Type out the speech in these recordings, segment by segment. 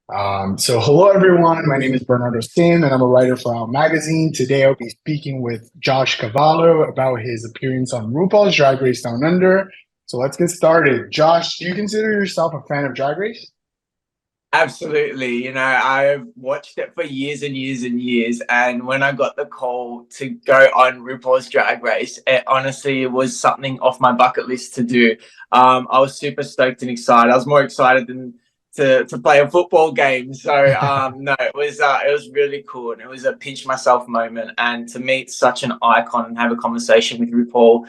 So hello everyone, my name is Bernardo Sim and I'm a writer for Out Magazine. Today I'll be speaking with Josh Cavallo about his appearance on RuPaul's Drag Race Down Under. So let's get started. Josh, do you consider yourself a fan of Drag Race? Absolutely. I've watched it for years and years and years. And when I got the call to go on RuPaul's Drag Race, it honestly was something off my bucket list to do. I was super stoked and excited. I was more excited than to play a football game. So no, it was really cool. And it was a pinch myself moment. And to meet such an icon and have a conversation with RuPaul,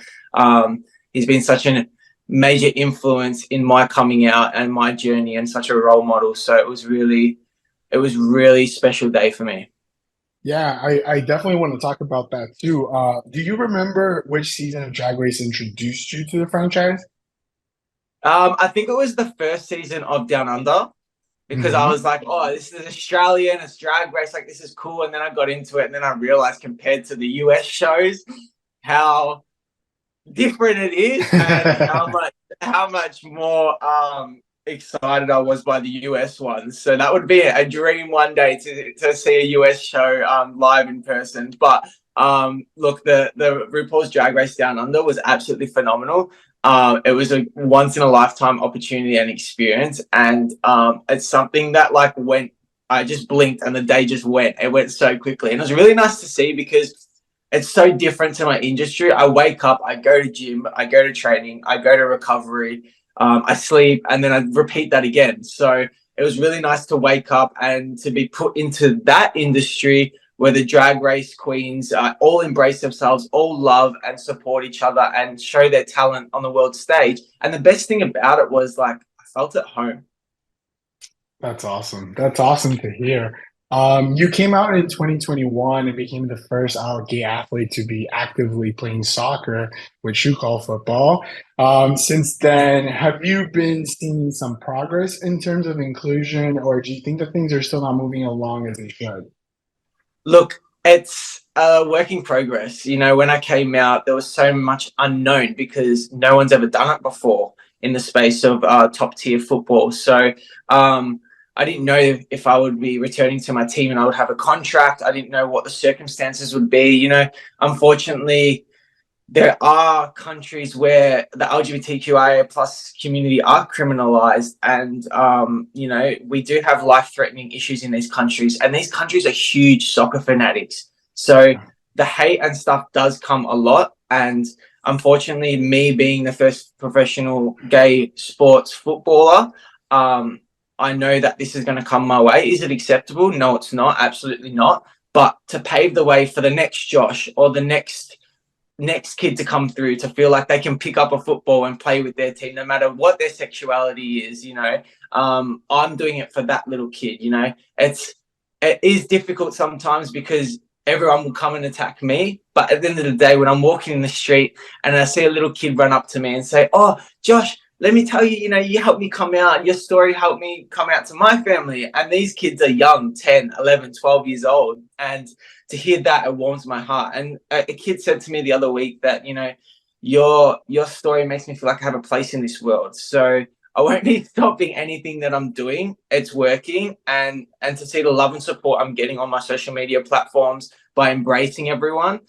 he's been such an major influence in my coming out and my journey and such a role model. So it was really special day for me. Yeah, I definitely want to talk about that too. Do you remember which season of Drag Race introduced you to the franchise? I think it was the first season of Down Under because I Hmm. was like, oh, this is Australian, it's drag race, like this is cool. And then I got into it and then I realized compared to the US shows, how different it is and how much more excited I was by the US ones. So that would be a dream one day to see a US show live in person. But look, the RuPaul's Drag Race Down Under was absolutely phenomenal. It was a once in a lifetime opportunity and experience, and it's something that like went. I just blinked and the day just went. It went so quickly, and it was really nice to see because it's so different to my industry. I wake up, I go to gym, I go to training, I go to recovery, I sleep, and then I repeat that again. So it was really nice to wake up and to be put into that industry where the drag race queens all embrace themselves, all love and support each other and show their talent on the world stage. And the best thing about it was like I felt at home. That's awesome. That's awesome to hear. You came out in 2021 and became the first gay athlete to be actively playing soccer, which you call football. Since then, have you been seeing some progress in terms of inclusion, or do you think that things are still not moving along as they should? Look, it's a work in progress. When I came out, there was so much unknown because no one's ever done it before in the space of top tier football. So I didn't know if I would be returning to my team and I would have a contract. I didn't know what the circumstances would be. Unfortunately, there are countries where the LGBTQIA plus community are criminalized, and we do have life threatening issues in these countries, and these countries are huge soccer fanatics. So the hate and stuff does come a lot, and unfortunately, me being the first professional gay sports footballer, I know that this is going to come my way. Is it acceptable? No, it's not. Absolutely not. But to pave the way for the next Josh or the next kid to come through to feel like they can pick up a football and play with their team no matter what their sexuality is, I'm doing it for that little kid. It is difficult sometimes because everyone will come and attack me, but at the end of the day, when I'm walking in the street and I see a little kid run up to me and say, oh, Josh, let me tell you, you helped me come out, your story helped me come out to my family. And these kids are young, 10, 11, 12 years old, and to hear that, it warms my heart. And a kid said to me the other week that, your story makes me feel like I have a place in this world. So I won't be stopping anything that I'm doing. It's working, and to see the love and support I'm getting on my social media platforms by embracing everyone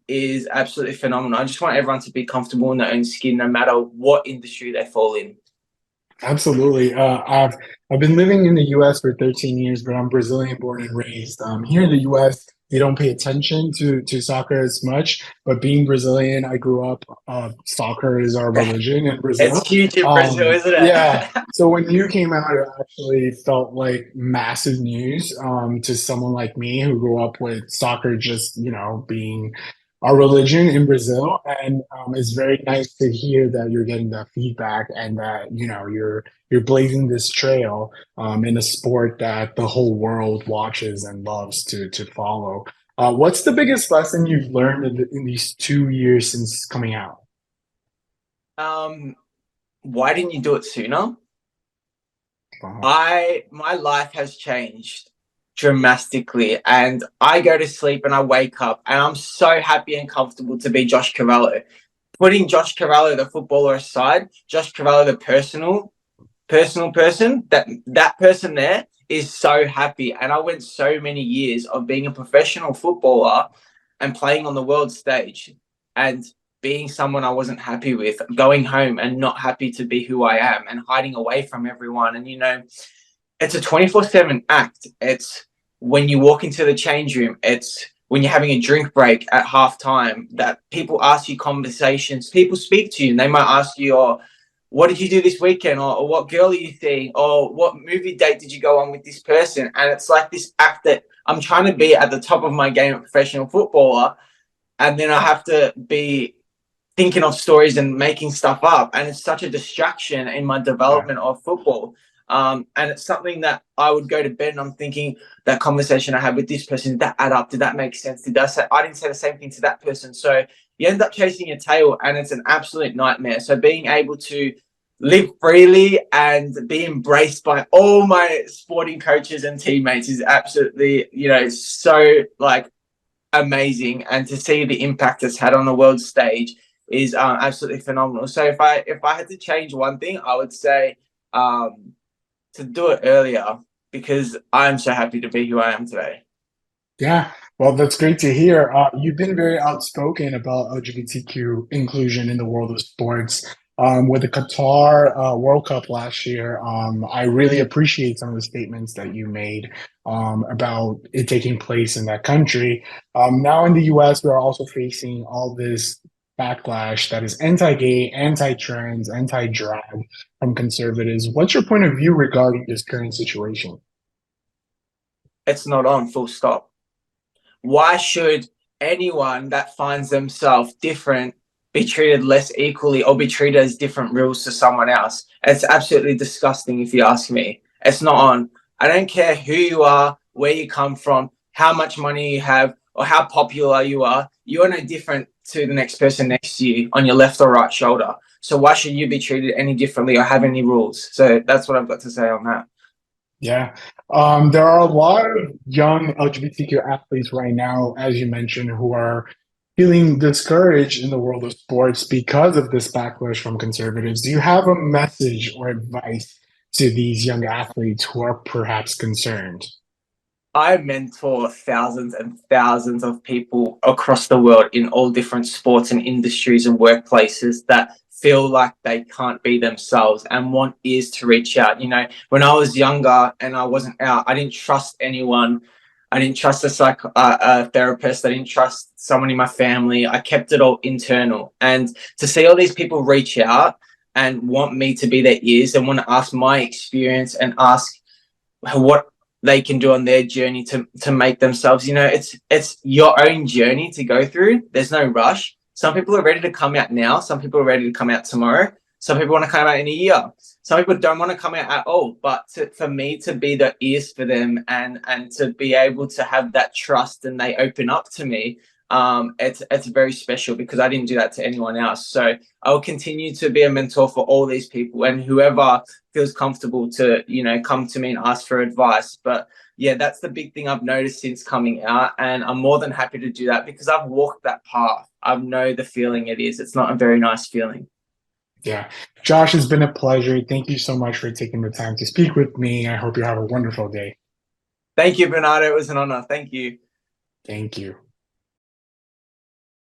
is absolutely phenomenal. I just want everyone to be comfortable in their own skin, no matter what industry they fall in. Absolutely. I've been living in the U.S. for 13 years, but I'm Brazilian born and raised. Here in the U.S., they don't pay attention to soccer as much, but being Brazilian, I grew up. Soccer is our religion in It's Brazil. huge in Brazil, isn't Yeah. it? So when you came out, it actually felt like massive news to someone like me who grew up with soccer just, being our religion in Brazil. And it's very nice to hear that you're getting that feedback and that you're blazing this trail in a sport that the whole world watches and loves to follow. What's the biggest lesson you've learned in these 2 years since coming out? um, why didn't you do it sooner? Wow. My life has changed dramatically, and I go to sleep and I wake up and I'm so happy and comfortable to be Josh Cavallo. Putting Josh Cavallo the footballer aside, Josh Cavallo the personal person, that person there is so happy. And I went so many years of being a professional footballer and playing on the world stage and being someone I wasn't happy with, going home and not happy to be who I am and hiding away from everyone. And, it's a 24/7 act. It's when you walk into the change room, it's when you're having a drink break at halftime that people ask you conversations, people speak to you and they might ask you, what did you do this weekend? Or what girl are you seeing? Or what movie date did you go on with this person? And it's like this act that I'm trying to be at the top of my game at professional footballer. And then I have to be thinking of stories and making stuff up. And it's such a distraction in my Yeah. development of football. And it's something that I would go to bed and I'm thinking that conversation I had with this person, did that add up? Did that make sense? I didn't say the same thing to that person. So you end up chasing your tail and it's an absolute nightmare. So being able to live freely and be embraced by all my sporting coaches and teammates is absolutely, so like amazing. And to see the impact it's had on the world stage is absolutely phenomenal. So if I had to change one thing, I would say to do it earlier because I'm so happy to be who I am today. Yeah, well, that's great to hear. You've been very outspoken about LGBTQ inclusion in the world of sports. With the Qatar World Cup last year, I really appreciate some of the statements that you made about it taking place in that country. Now in the US, we're also facing all this backlash that is anti-gay, anti-trans, anti-drag from conservatives. What's your point of view regarding this current situation? It's not on, full stop. Why should anyone that finds themselves different be treated less equally or be treated as different rules to someone else? It's absolutely disgusting if you ask me. It's not on. I don't care who you are, where you come from, how much money you have, or how popular you are. You are no different to the next person next to you on your left or right shoulder. So why should you be treated any differently or have any rules? So that's what I've got to say on that. Yeah. There are a lot of young LGBTQ athletes right now, as you mentioned, who are feeling discouraged in the world of sports because of this backlash from conservatives. Do you have a message or advice to these young athletes who are perhaps concerned? I mentor thousands and thousands of people across the world in all different sports and industries and workplaces that feel like they can't be themselves and want ears to reach out. When I was younger and I wasn't out, I didn't trust anyone. I didn't trust a therapist. I didn't trust someone in my family. I kept it all internal. And to see all these people reach out and want me to be their ears and want to ask my experience and ask what they can do on their journey to make themselves, it's your own journey to go through. There's no rush. Some people are ready to come out now. Some people are ready to come out tomorrow. Some people want to come out in a year. Some people don't want to come out at all. But for me to be the ears for them and to be able to have that trust and they open up to me, it's very special because I didn't do that to anyone else. So I will continue to be a mentor for all these people and whoever feels comfortable to, come to me and ask for advice. But yeah, that's the big thing I've noticed since coming out. And I'm more than happy to do that because I've walked that path. I know the feeling it is. It's not a very nice feeling. Yeah. Josh, it's been a pleasure. Thank you so much for taking the time to speak with me. I hope you have a wonderful day. Thank you, Bernardo. It was an honor. Thank you. Thank you.